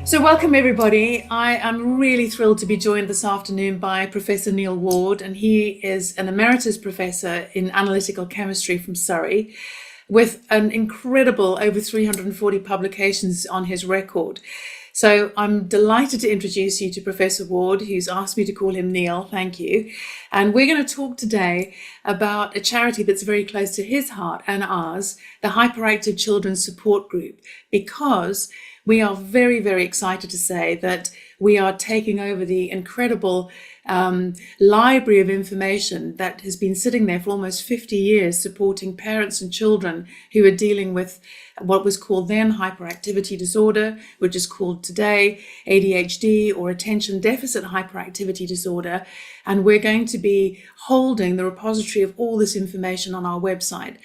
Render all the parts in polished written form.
So welcome everybody. I am really thrilled to be joined this afternoon by Professor Neil Ward, and he is an emeritus professor in analytical chemistry from Surrey with an incredible over 340 publications on his record. So I'm delighted to introduce you to Professor Ward, who's asked me to call him Neil. Thank you. And we're going to talk today about a charity that's very close to his heart and ours, the Hyperactive Children's Support Group, because we are very, very excited to say that we are taking over the incredible library of information that has been sitting there for almost 50 years, supporting parents and children who are dealing with what was called then hyperactivity disorder, which is called today ADHD or attention deficit hyperactivity disorder. And we're going to be holding the repository of all this information on our website.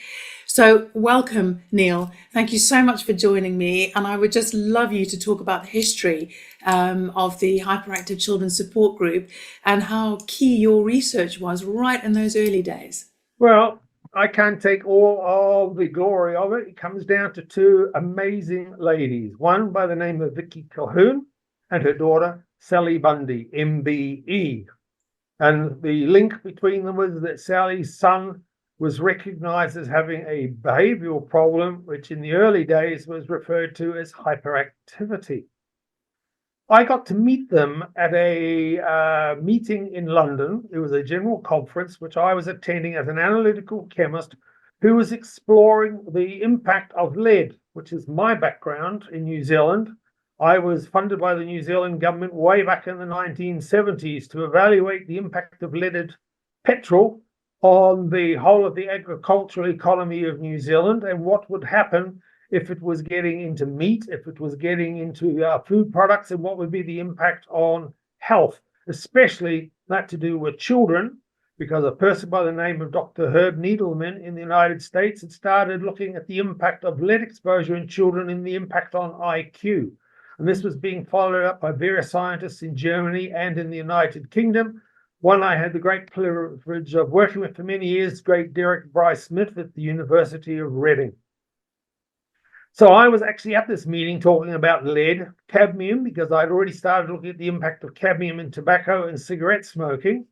So welcome, Neil. Thank you so much for joining me. And I would just love you to talk about the history of the Hyperactive Children's Support Group and how key your research was right in those early days. Well, I can't take all of the glory of it. It comes down to two amazing ladies, one by the name of Vicky Calhoun and her daughter, Sally Bundy, MBE. And the link between them was that Sally's son was recognized as having a behavioral problem, which in the early days was referred to as hyperactivity. I got to meet them at a meeting in London. It was a general conference, which I was attending as an analytical chemist who was exploring the impact of lead, which is my background in New Zealand. I was funded by the New Zealand government way back in the 1970s to evaluate the impact of leaded petrol on the whole of the agricultural economy of New Zealand and what would happen if it was getting into meat, if it was getting into food products, and what would be the impact on health, especially that to do with children, because a person by the name of Dr. Herb Needleman in the United States had started looking at the impact of lead exposure in children and the impact on IQ. And this was being followed up by various scientists in Germany and in the United Kingdom. One I had the great privilege of working with for many years, great Derek Bryce-Smith at the University of Reading. So I was actually at this meeting talking about lead, cadmium, because I'd already started looking at the impact of cadmium in tobacco and cigarette smoking.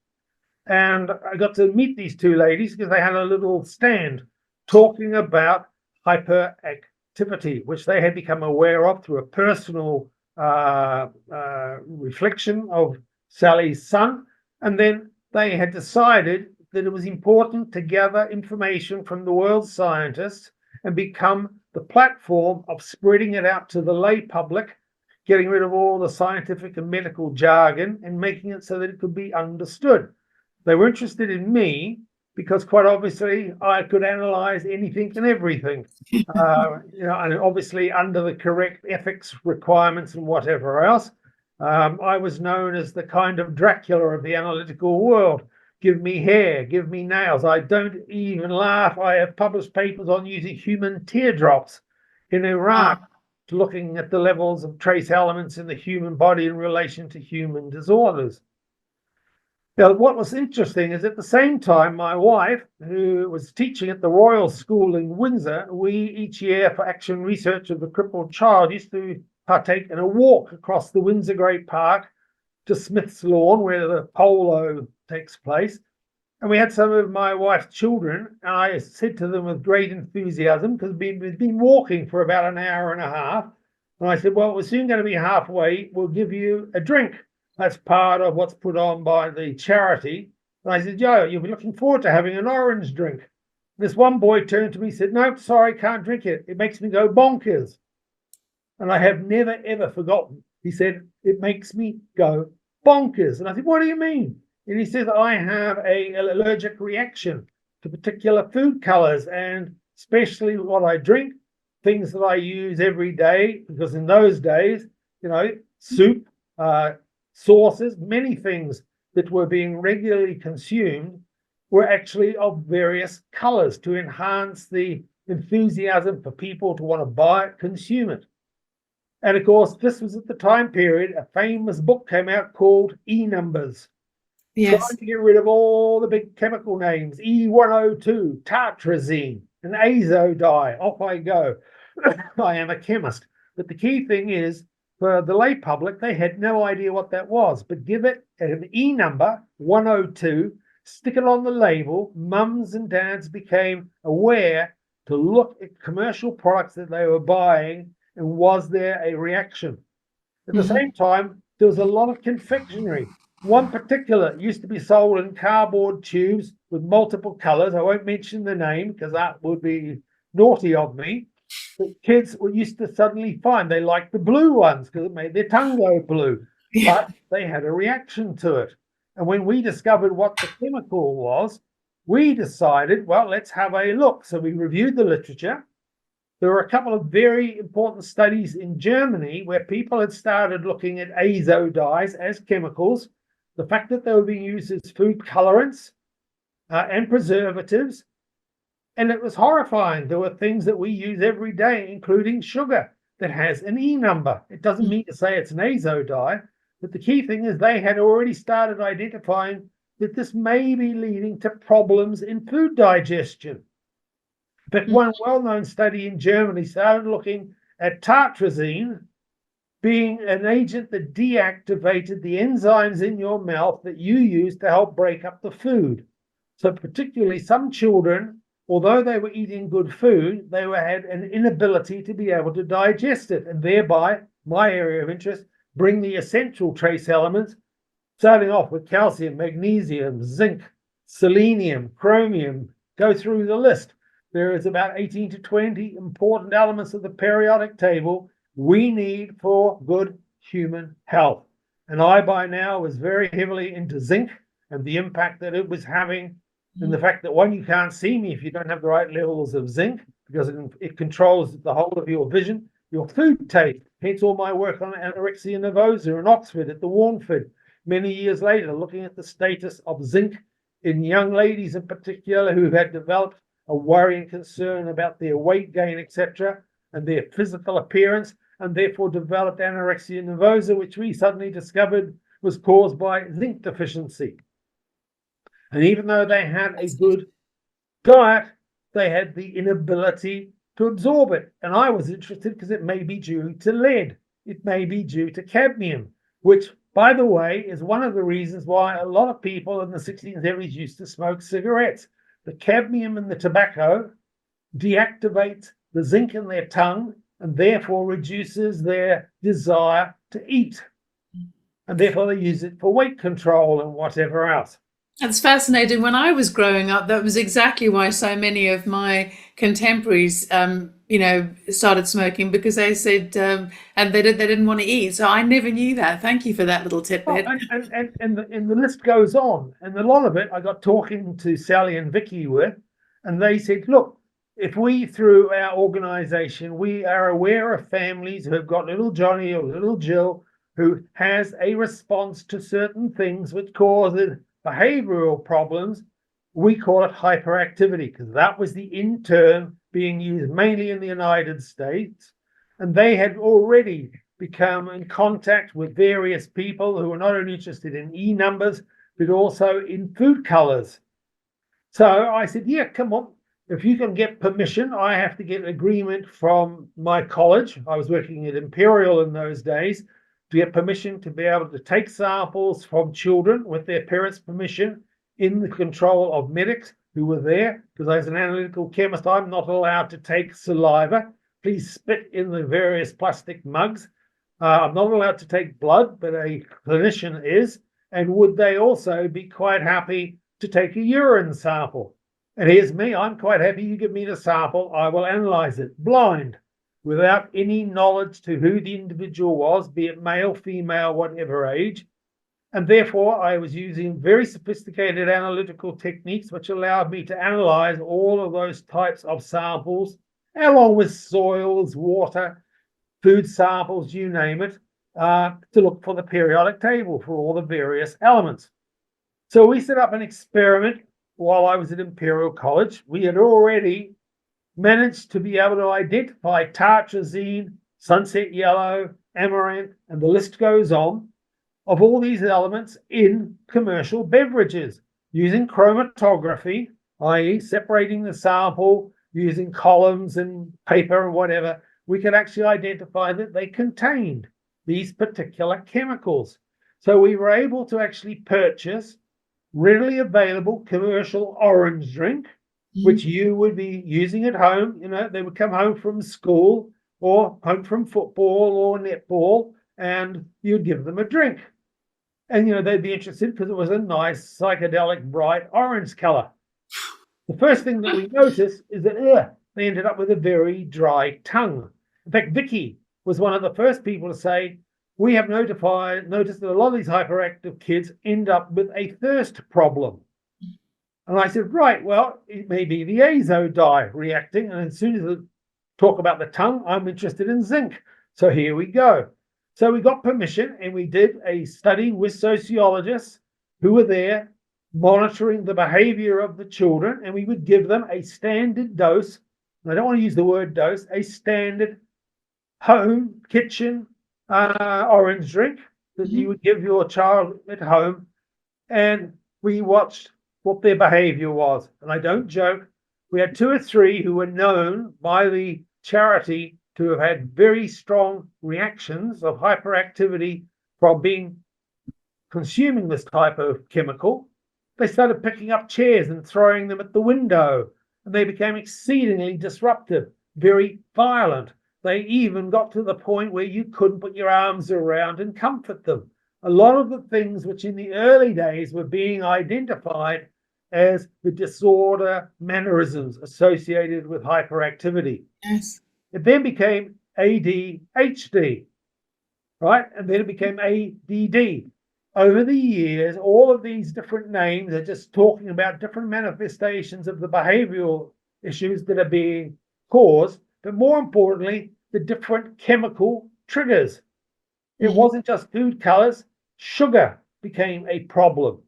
And I got to meet these two ladies because they had a little stand talking about hyperactivity, which they had become aware of through a personal reflection of Sally's son. And then they had decided that it was important to gather information from the world's scientists and become the platform of spreading it out to the lay public, getting rid of all the scientific and medical jargon and making it so that it could be understood. They were interested in me because quite obviously I could analyze anything and everything, and obviously under the correct ethics requirements and whatever else. I was known as the kind of Dracula of the analytical world. Give me hair, give me nails. I don't even laugh. I have published papers on using human teardrops in Iraq to looking at the levels of trace elements in the human body in relation to human disorders. Now, what was interesting is at the same time, my wife, who was teaching at the Royal School in Windsor, we each year for Action Research of the Crippled Child used to partake in a walk across the Windsor Great Park to Smith's Lawn, where the polo takes place. And we had some of my wife's children, and I said to them with great enthusiasm, because we'd been walking for about an hour and a half, and I said, well, we're soon going to be halfway. We'll give you a drink. That's part of what's put on by the charity. And I said, Joe, you'll be looking forward to having an orange drink. This one boy turned to me and said, no, sorry, can't drink it. It makes me go bonkers. And I have never, ever forgotten. He said, it makes me go bonkers. And I said, what do you mean? And he says, I have an allergic reaction to particular food colors, and especially what I drink, things that I use every day, because in those days, soup, sauces, many things that were being regularly consumed were actually of various colors to enhance the enthusiasm for people to want to buy it, consume it. And of course, this was at the time period a famous book came out called E-Numbers, Yes. trying to get rid of all the big chemical names, E102, tartrazine, and azo dye. Off I go. I am a chemist. But the key thing is, for the lay public, they had no idea what that was. But give it an E number, 102, stick it on the label. Mums and dads became aware to look at commercial products that they were buying, and was there a reaction? At the same time, there was a lot of confectionery. One particular used to be sold in cardboard tubes with multiple colors. I won't mention the name because that would be naughty of me. But kids were used to suddenly find they liked the blue ones because it made their tongue go blue. Yeah. But they had a reaction to it. And when we discovered what the chemical was, we decided, well, let's have a look. So we reviewed the literature. There were a couple of very important studies in Germany where people had started looking at azo dyes as chemicals, the fact that they were being used as food colorants and preservatives. And it was horrifying. There were things that we use every day, including sugar, that has an E number. It doesn't mean to say it's an azo dye, but the key thing is they had already started identifying that this may be leading to problems in food digestion. But one well-known study in Germany started looking at tartrazine being an agent that deactivated the enzymes in your mouth that you use to help break up the food. So particularly some children, although they were eating good food, they had an inability to be able to digest it, and thereby, my area of interest, bring the essential trace elements, starting off with calcium, magnesium, zinc, selenium, chromium, go through the list. There is about 18 to 20 important elements of the periodic table we need for good human health. And I, by now, was very heavily into zinc and the impact that it was having, and the fact that, one, you can't see me if you don't have the right levels of zinc, because it controls the whole of your vision, your food taste. Hence all my work on anorexia nervosa in Oxford at the Warnford, many years later, looking at the status of zinc in young ladies in particular who had developed a worry and concern about their weight gain, etc., and their physical appearance, and therefore developed anorexia nervosa, which we suddenly discovered was caused by zinc deficiency. And even though they had a good diet, they had the inability to absorb it. And I was interested because it may be due to lead. It may be due to cadmium, which, by the way, is one of the reasons why a lot of people in the 1670s used to smoke cigarettes. The cadmium in the tobacco deactivates the zinc in their tongue and therefore reduces their desire to eat. And therefore they use it for weight control and whatever else. That's fascinating. When I was growing up, that was exactly why so many of my contemporaries, started smoking, because they said, and they didn't want to eat. So I never knew that. Thank you for that little tidbit. And the list goes on. And a lot of it I got talking to Sally and Vicky with, and they said, look, if we, through our organization, we are aware of families who have got little Johnny or little Jill who has a response to certain things which causes behavioral problems, we call it hyperactivity, because that was the term being used mainly in the United States. And they had already become in contact with various people who were not only interested in E numbers, but also in food colors. So I said, yeah, come on. If you can get permission, I have to get agreement from my college. I was working at Imperial in those days, to get permission to be able to take samples from children with their parents' permission in the control of medics who were there. Because as an analytical chemist, I'm not allowed to take saliva. Please spit in the various plastic mugs. I'm not allowed to take blood, but a clinician is. And would they also be quite happy to take a urine sample? And here's me, I'm quite happy you give me the sample, I will analyze it blind, without any knowledge to who the individual was, be it male, female, whatever age. And therefore, I was using very sophisticated analytical techniques which allowed me to analyze all of those types of samples, along with soils, water, food samples, you name it, to look for the periodic table for all the various elements. So we set up an experiment while I was at Imperial College. We had already managed to be able to identify tartrazine, sunset yellow, amaranth, and the list goes on, of all these elements in commercial beverages using chromatography, i.e. separating the sample using columns and paper and whatever. We could actually identify that they contained these particular chemicals. So we were able to actually purchase readily available commercial orange drink, which you would be using at home. You know, they would come home from school or home from football or netball, and you'd give them a drink. And, you know, they'd be interested because it was a nice psychedelic bright orange color. The first thing that we noticed is that they ended up with a very dry tongue. In fact, Vicky was one of the first people to say, we have noticed that a lot of these hyperactive kids end up with a thirst problem. And I said, right, well, it may be the azo dye reacting. And as soon as we talk about the tongue, I'm interested in zinc. So here we go. So we got permission and we did a study with sociologists who were there monitoring the behavior of the children. And we would give them a standard dose. And I don't want to use the word dose, a standard home kitchen orange drink that you would give your child at home. And we watched what their behavior was. And I don't joke, we had 2 or 3 who were known by the charity to have had very strong reactions of hyperactivity from consuming this type of chemical. They started picking up chairs and throwing them at the window, and they became exceedingly disruptive, very violent. They even got to the point where you couldn't put your arms around and comfort them. A lot of the things which in the early days were being identified as the disorder mannerisms associated with hyperactivity. Yes. It then became ADHD, right? And then it became ADD. Over the years, all of these different names are just talking about different manifestations of the behavioral issues that are being caused, but more importantly, the different chemical triggers. It wasn't just food colors, sugar became a problem.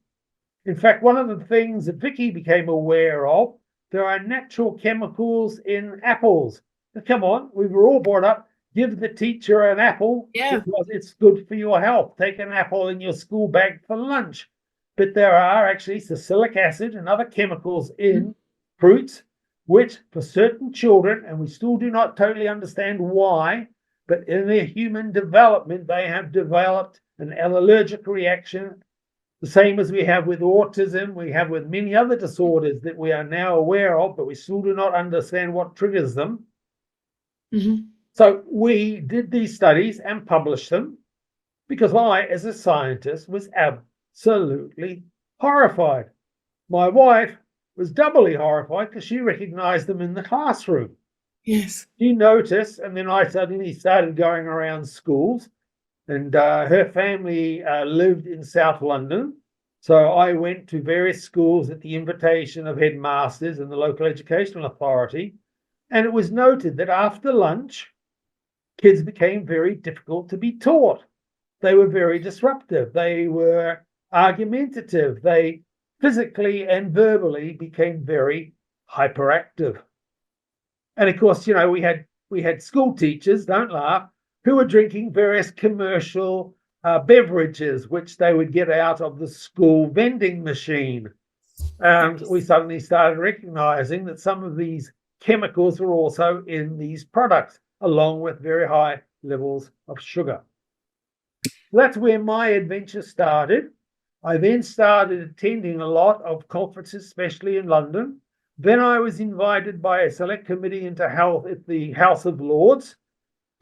In fact, one of the things that Vicky became aware of, there are natural chemicals in apples. Come on, we were all brought up, give the teacher an apple because it's good for your health. Take an apple in your school bag for lunch. But there are actually salicylic acid and other chemicals in fruits, which for certain children, and we still do not totally understand why, but in their human development, they have developed an allergic reaction, the same as we have with autism, we have with many other disorders that we are now aware of, but we still do not understand what triggers them. So we did these studies and published them because I, as a scientist, was absolutely horrified. My wife was doubly horrified because she recognized them in the classroom. Yes. She noticed, and then I suddenly started going around schools, and her family lived in South London. So I went to various schools at the invitation of headmasters and the local educational authority. And it was noted that after lunch, kids became very difficult to be taught. They were very disruptive. They were argumentative. They physically and verbally became very hyperactive. And of course, you know, we had school teachers, don't laugh, who were drinking various commercial beverages, which they would get out of the school vending machine. And we suddenly started recognizing that some of these chemicals were also in these products, along with very high levels of sugar. That's where my adventure started. I then started attending a lot of conferences, especially in London. Then I was invited by a select committee into health at the House of Lords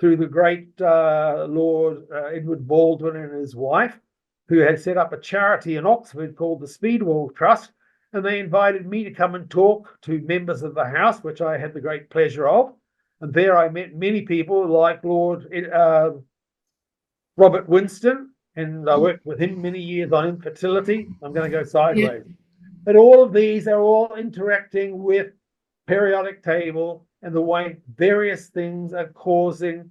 through the great Lord Edward Baldwin and his wife, who had set up a charity in Oxford called the Speedwell Trust. And they invited me to come and talk to members of the House, which I had the great pleasure of. And there I met many people like Lord Robert Winston, and I worked with him many years on infertility. I'm going to go sideways. But all of these are all interacting with periodic table and the way various things are causing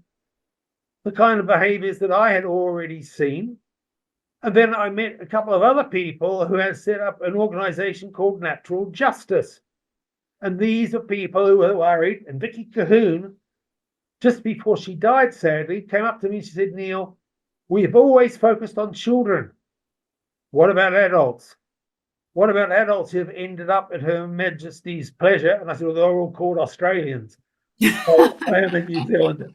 the kind of behaviors that I had already seen. And then I met a couple of other people who had set up an organization called Natural Justice. And these are people who were worried. And Vicky Cahoon, just before she died, sadly, came up to me and she said, Neil, we've always focused on children. What about adults? What about adults who have ended up at Her Majesty's pleasure? And I said, well, they're all called Australians. So I am a New Zealander.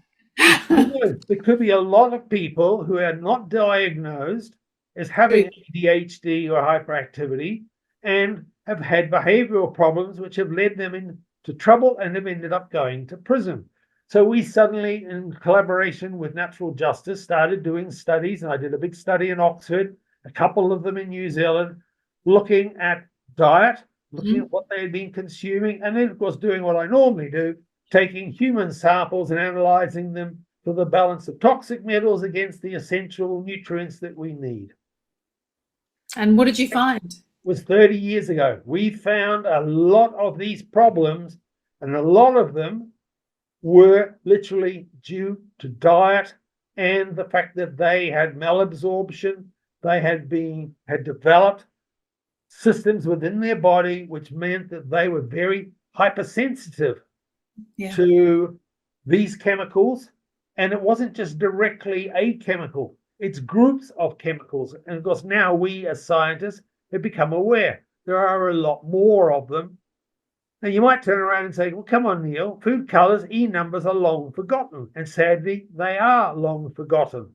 There could be a lot of people who are not diagnosed as having ADHD or hyperactivity and have had behavioral problems which have led them into trouble and have ended up going to prison. So we suddenly, in collaboration with Natural Justice, started doing studies, and I did a big study in Oxford, a couple of them in New Zealand, looking at diet, looking at what they had been consuming, and then, of course, doing what I normally do, taking human samples and analyzing them for the balance of toxic metals against the essential nutrients that we need. And what did you find? It was 30 years ago. We found a lot of these problems, and a lot of them were literally due to diet and the fact that they had malabsorption. They had developed systems within their body, which meant that they were very hypersensitive to these chemicals. And it wasn't just directly a chemical, it's groups of chemicals. And of course, now we as scientists have become aware there are a lot more of them. Now, you might turn around and say, well, come on, Neil, food colours, E numbers are long forgotten. And sadly, they are long forgotten.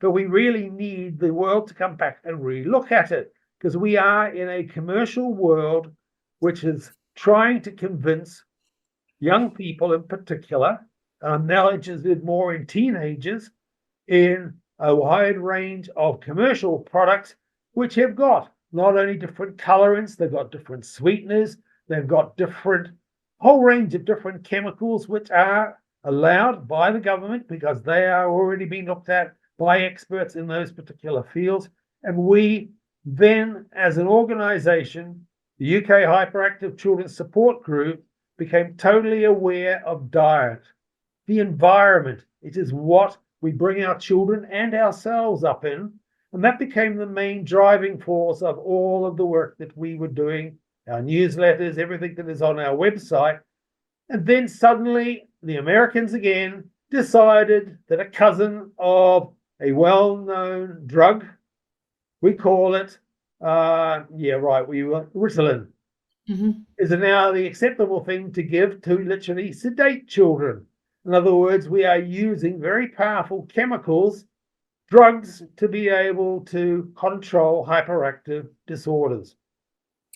But we really need the world to come back and really look at it, because we are in a commercial world which is trying to convince young people in particular, now interested more in teenagers, in a wide range of commercial products which have got not only different colorants, they've got different sweeteners, they've got whole range of different chemicals which are allowed by the government because they are already being looked at by experts in those particular fields. And we then, as an organization, the UK Hyperactive Children's Support Group, became totally aware of diet, the environment. It is what we bring our children and ourselves up in. And that became the main driving force of all of the work that we were doing, our newsletters, everything that is on our website. And then suddenly the Americans again decided that a cousin of a well-known drug, we call it, Ritalin, is now the acceptable thing to give to literally sedate children. In other words, we are using very powerful chemicals, drugs, to be able to control hyperactive disorders.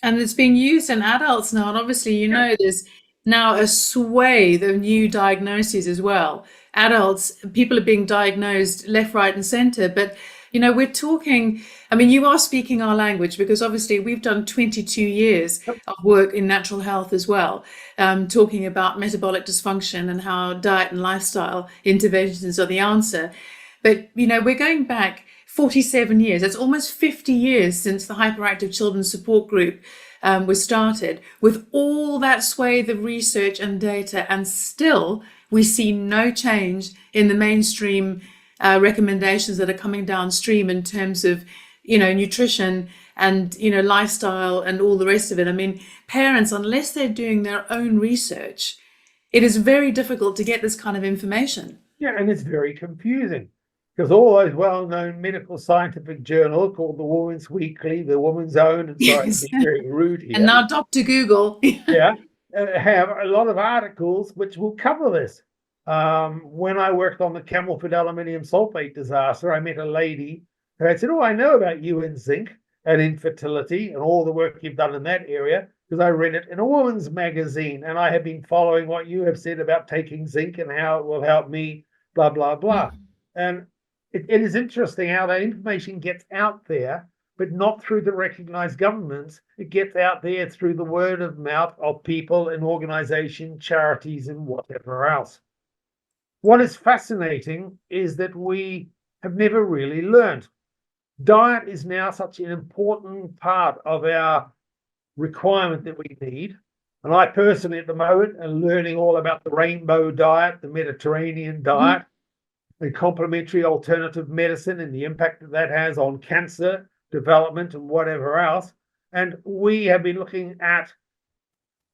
And it's being used in adults now. And obviously, there's now a swathe of new diagnoses as well. Adults, people are being diagnosed left, right, and center. But, we're talking, you are speaking our language, because obviously we've done 22 years of work in natural health as well, talking about metabolic dysfunction and how diet and lifestyle interventions are the answer. But, we're going back 47 years. It's almost 50 years since the Hyperactive Children's Support Group was started, with all that swathe of research and data, and still we see no change in the mainstream recommendations that are coming downstream in terms of, nutrition and, lifestyle and all the rest of it. Parents, unless they're doing their own research, it is very difficult to get this kind of information. Yeah, and it's very confusing, because all those well-known medical scientific journals called the Woman's Weekly, the Woman's Own, and sorry to be very rude here. And now Dr. Google. Have a lot of articles which will cover this. When I worked on the Camelford aluminium sulfate disaster, I met a lady who had said, I know about you and zinc and infertility and all the work you've done in that area, because I read it in a woman's magazine, and I have been following what you have said about taking zinc and how it will help me, blah, blah, blah. And it is interesting how that information gets out there, but not through the recognized governments. It gets out there through the word of mouth of people and organizations, charities, and whatever else. What is fascinating is that we have never really learned. Diet is now such an important part of our requirement that we need. And I personally, at the moment, am learning all about the rainbow diet, the Mediterranean diet, the complementary alternative medicine and the impact that that has on cancer development and whatever else. And we have been looking at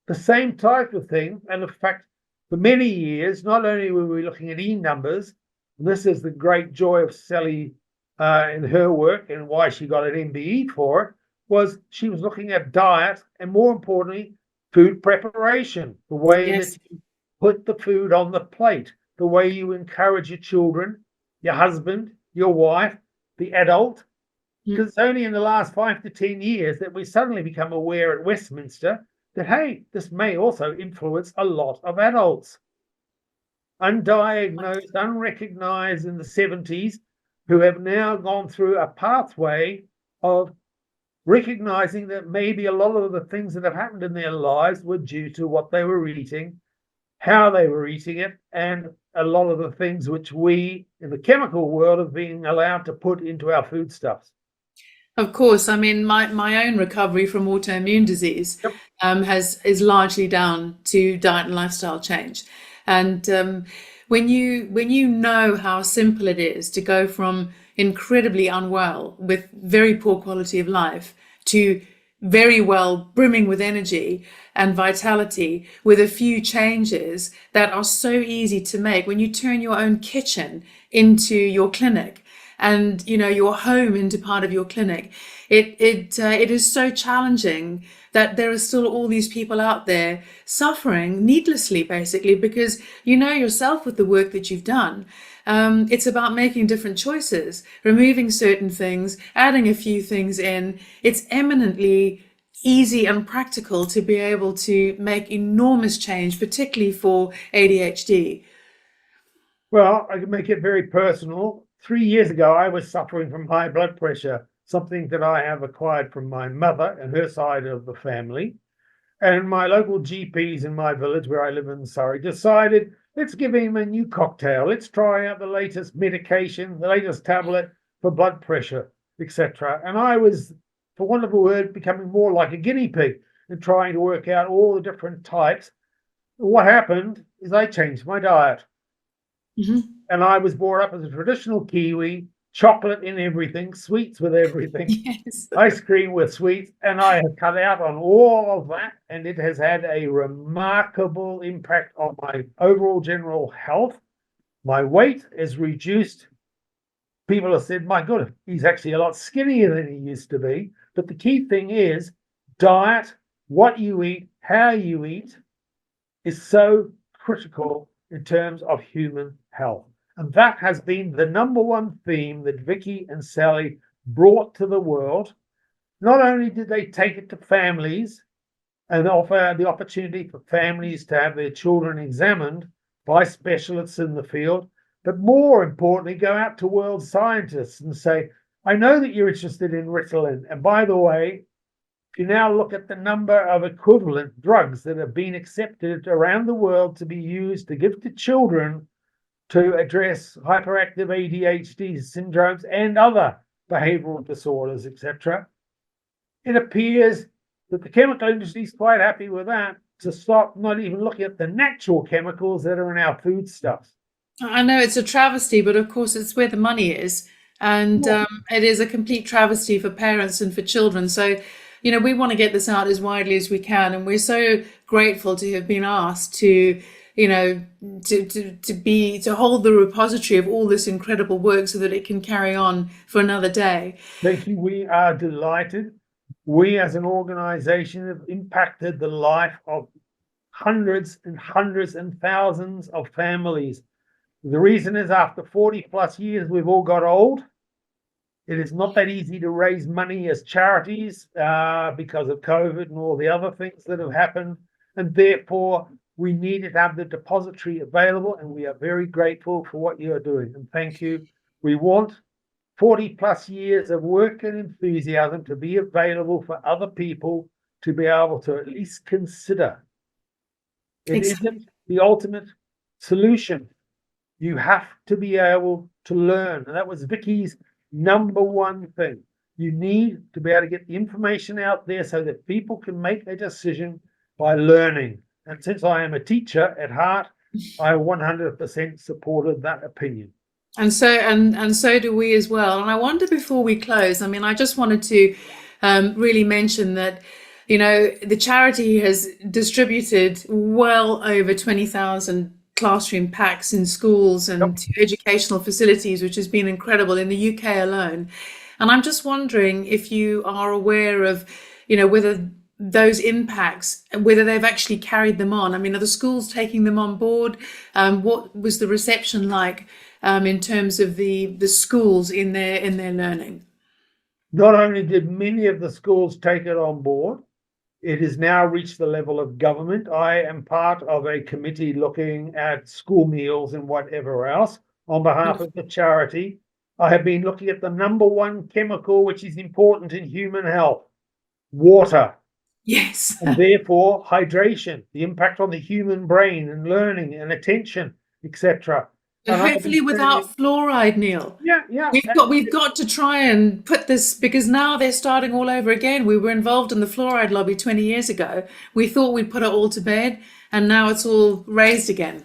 the same type of thing. And in fact, for many years, not only were we looking at E numbers, and this is the great joy of Sally in her work and why she got an MBE for it, was she was looking at diet and, more importantly, food preparation, the way that you put the food on the plate, the way you encourage your children, your husband, your wife, the adult. Because it's only in the last 5 to 10 years that we suddenly become aware at Westminster that, hey, this may also influence a lot of adults. Undiagnosed, unrecognized in the 70s, who have now gone through a pathway of recognizing that maybe a lot of the things that have happened in their lives were due to what they were eating, how they were eating it, and a lot of the things which we in the chemical world have been allowed to put into our foodstuffs. Of course, I mean my own recovery from autoimmune disease is largely down to diet and lifestyle change. And when you know how simple it is to go from incredibly unwell with very poor quality of life to very well, brimming with energy and vitality with a few changes that are so easy to make, when you turn your own kitchen into your clinic and your home into part of your clinic, it is so challenging that there are still all these people out there suffering needlessly, basically, because yourself with the work that you've done. It's about making different choices, removing certain things, adding a few things in. It's eminently easy and practical to be able to make enormous change, particularly for ADHD. Well, I can make it very personal. 3 years ago, I was suffering from high blood pressure, something that I have acquired from my mother and her side of the family. And my local GPs in my village, where I live in Surrey, decided, let's give him a new cocktail. Let's try out the latest medication, the latest tablet for blood pressure, etc. And I was, for want of a word, becoming more like a guinea pig and trying to work out all the different types. What happened is I changed my diet. Mm-hmm. And I was brought up as a traditional Kiwi, chocolate in everything, sweets with everything, Yes. ice cream with sweets, and I have cut out on all of that, and it has had a remarkable impact on my overall general health. My weight is reduced. People have said, my God, he's actually a lot skinnier than he used to be. But the key thing is diet, what you eat, how you eat is so critical in terms of human health. And that has been the number one theme that Vicky and Sally brought to the world. Not only did they take it to families and offer the opportunity for families to have their children examined by specialists in the field, but more importantly, go out to world scientists and say, I know that you're interested in Ritalin. And by the way, if you now look at the number of equivalent drugs that have been accepted around the world to be used to give to children to address hyperactive ADHD syndromes and other behavioral disorders, etc., it appears that the chemical industry is quite happy with that, to stop not even looking at the natural chemicals that are in our foodstuffs. I know it's a travesty, but of course it's where the money is. And it is a complete travesty for parents and for children. So, we want to get this out as widely as we can. And we're so grateful to have been asked to to hold the repository of all this incredible work so that it can carry on for another day. Thank you. We are delighted. We as an organization have impacted the life of hundreds and hundreds and thousands of families. The reason is after 40 plus years, we've all got old. It is not that easy to raise money as charities because of COVID and all the other things that have happened. And therefore, we needed to have the depository available, and we are very grateful for what you are doing. And thank you. We want 40 plus years of work and enthusiasm to be available for other people to be able to at least consider. It isn't the ultimate solution. You have to be able to learn. And that was Vicky's number one thing. You need to be able to get the information out there so that people can make a decision by learning. And since I am a teacher at heart, I 100% supported that opinion. And so do we as well. And I wonder, before we close, I mean, I just wanted to really mention that The charity has distributed well over 20,000 classroom packs in schools and Yep. to educational facilities, which has been incredible in the UK alone. And I'm just wondering if you are aware of, whether those impacts, whether they've actually carried them on. I mean, are the schools taking them on board? What was the reception like in terms of the schools in their learning? Not only did many of the schools take it on board, it has now reached the level of government. I am part of a committee looking at school meals and whatever else on behalf of the charity. I have been looking at the number one chemical which is important in human health, water, Yes. and therefore hydration, the impact on the human brain and learning and attention, etc. And And I have been hopefully without fluoride, Neil. yeah. We've got to try and put this, because now they're starting all over again. We were involved in the fluoride lobby 20 years ago. We thought we'd put it all to bed, and now it's all raised again.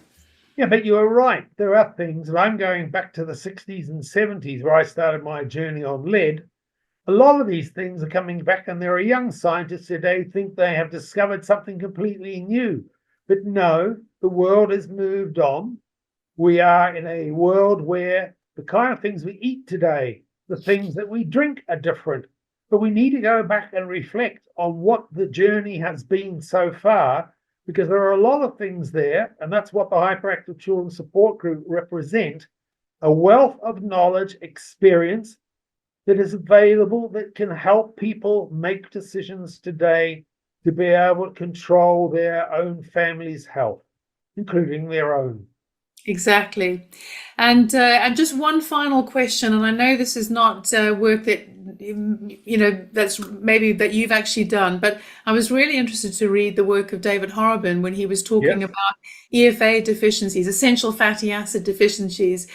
Yeah, but you are right. There are things, and I'm going back to the 60s and 70s where I started my journey on lead. A lot of these things are coming back, and there are young scientists today think they have discovered something completely new. But no, the world has moved on. We are in a world where the kind of things we eat today, the things that we drink are different. But we need to go back and reflect on what the journey has been so far, because there are a lot of things there, and that's what the Hyperactive Children Support Group represent, a wealth of knowledge, experience that is available that can help people make decisions today to be able to control their own family's health, including their own. Exactly. And just one final question, and I know this is not work that that's maybe that you've actually done, but I was really interested to read the work of David Horrobin when he was talking Yes. about EFA deficiencies, essential fatty acid deficiencies,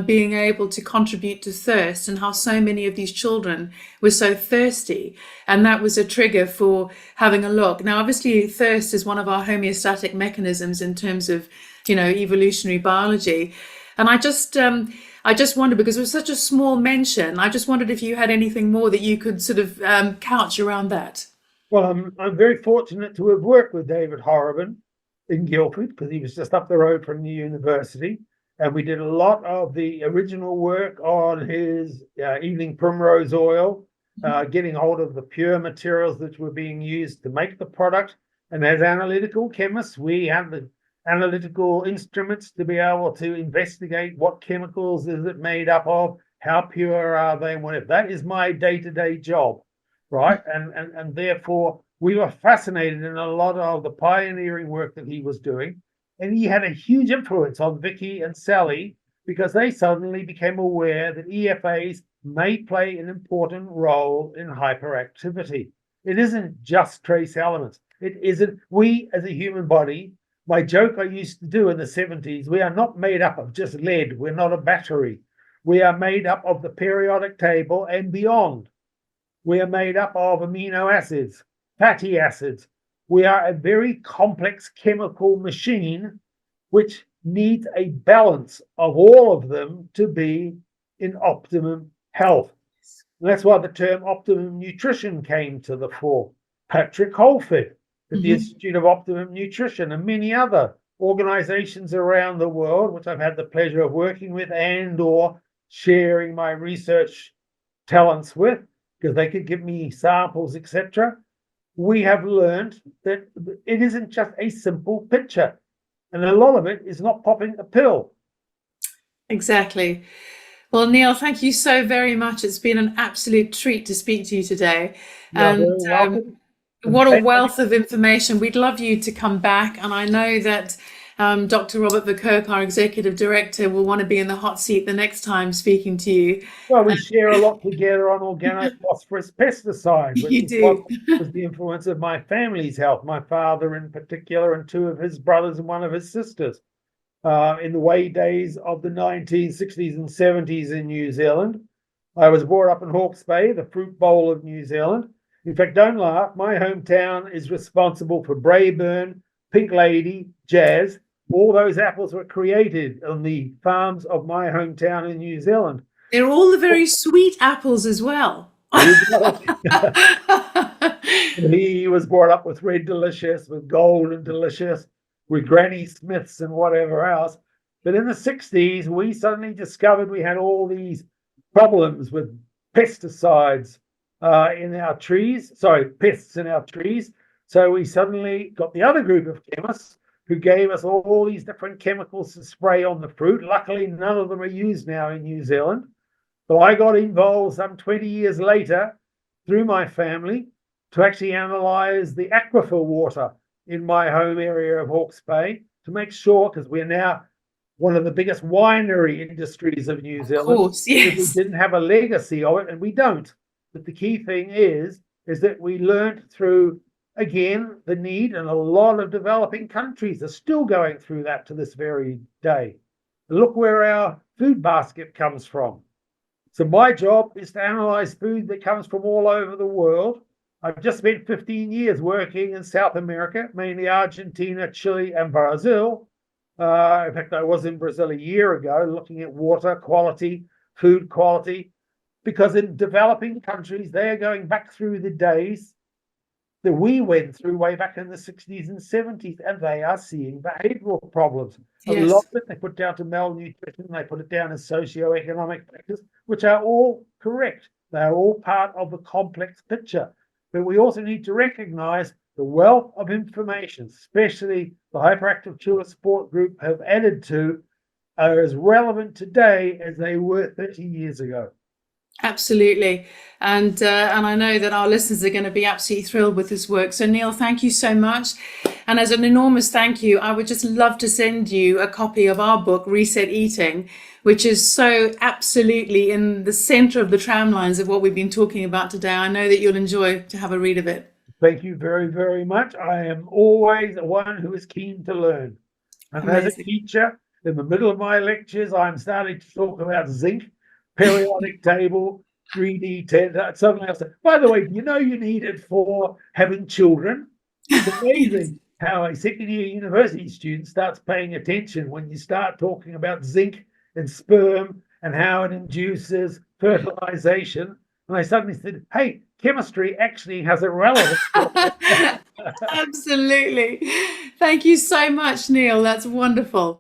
being able to contribute to thirst, and how so many of these children were so thirsty, and that was a trigger for having a look. Now, obviously, thirst is one of our homeostatic mechanisms in terms of evolutionary biology. And I just wondered, because it was such a small mention, I just wondered if you had anything more that you could sort of couch around that. Well, I'm very fortunate to have worked with David Horrobin in Guildford, because he was just up the road from the university. And we did a lot of the original work on his evening primrose oil, getting hold of the pure materials that were being used to make the product. And as analytical chemists, we have the analytical instruments to be able to investigate what chemicals is it made up of, how pure are they, and whatever. That is my day-to-day job, right? And therefore we were fascinated in a lot of the pioneering work that he was doing. And he had a huge influence on Vicky and Sally, because they suddenly became aware that EFAs may play an important role in hyperactivity. It isn't just trace elements. It isn't. We as a human body, my joke I used to do in the 70s, we are not made up of just lead. We're not a battery. We are made up of the periodic table and beyond. We are made up of amino acids, fatty acids. We are a very complex chemical machine which needs a balance of all of them to be in optimum health. And that's why the term optimum nutrition came to the fore. Patrick Holford at the Institute of Optimum Nutrition, and many other organizations around the world, which I've had the pleasure of working with and or sharing my research talents with, because they could give me samples, etc. We have learned that it isn't just a simple picture, and a lot of it is not popping a pill. Exactly. Well, Neil, thank you so very much. It's been an absolute treat to speak to you today. You're very welcome. What a wealth of information. We'd love you to come back. And I know that Dr. Robert Verkerk, our executive director, will want to be in the hot seat the next time speaking to you. Well, we share a lot together on organophosphorus pesticides, which You do. was the influence of my family's health, my father in particular, and two of his brothers and one of his sisters. In the way days of the 1960s and 70s in New Zealand. I was brought up in Hawke's Bay, the fruit bowl of New Zealand. In fact, don't laugh, my hometown is responsible for Braeburn, Pink Lady, Jazz. All those apples were created on the farms of my hometown in New Zealand. They're all the very sweet apples as well. He was brought up with Red Delicious, with Golden Delicious, with Granny Smiths and whatever else. But in the 60s, we suddenly discovered we had all these problems with pesticides in our trees, pests in our trees. So we suddenly got the other group of chemists who gave us all these different chemicals to spray on the fruit. Luckily, none of them are used now in New Zealand. But I got involved some 20 years later through my family to actually analyze the aquifer water in my home area of Hawke's Bay to make sure, because we're now one of the biggest winery industries of New Zealand. Of course, yes. We didn't have a legacy of it, and we don't. But the key thing is that we learned through, again, the need, and a lot of developing countries are still going through that to this very day. Look where our food basket comes from. So my job is to analyze food that comes from all over the world. I've just spent 15 years working in South America, mainly Argentina, Chile, and Brazil. In fact, I was in Brazil a year ago looking at water quality, food quality, because in developing countries, they are going back through the days that we went through way back in the 60s and 70s, and they are seeing behavioral problems. Yes. A lot of it they put down to malnutrition, they put it down as socioeconomic factors, which are all correct. They are all part of the complex picture. But we also need to recognize the wealth of information, especially the Hyperactive Chiller Support Group have added to, are as relevant today as they were 30 years ago. Absolutely. And I know that our listeners are going to be absolutely thrilled with this work. So Neil, thank you so much. And as an enormous thank you, I would just love to send you a copy of our book, Reset Eating, which is so absolutely in the center of the tramlines of what we've been talking about today. I know that you'll enjoy to have a read of it. Thank you very, very much. I am always one who is keen to learn. And Amazing. as a teacher, in the middle of my lectures, I'm starting to talk about zinc, periodic table, 3D, 10, something else. By the way, you need it for having children. It's amazing how a second-year university student starts paying attention when you start talking about zinc and sperm and how it induces fertilization. And I suddenly said, hey, chemistry actually has a relevance. Absolutely. Thank you so much, Neil. That's wonderful.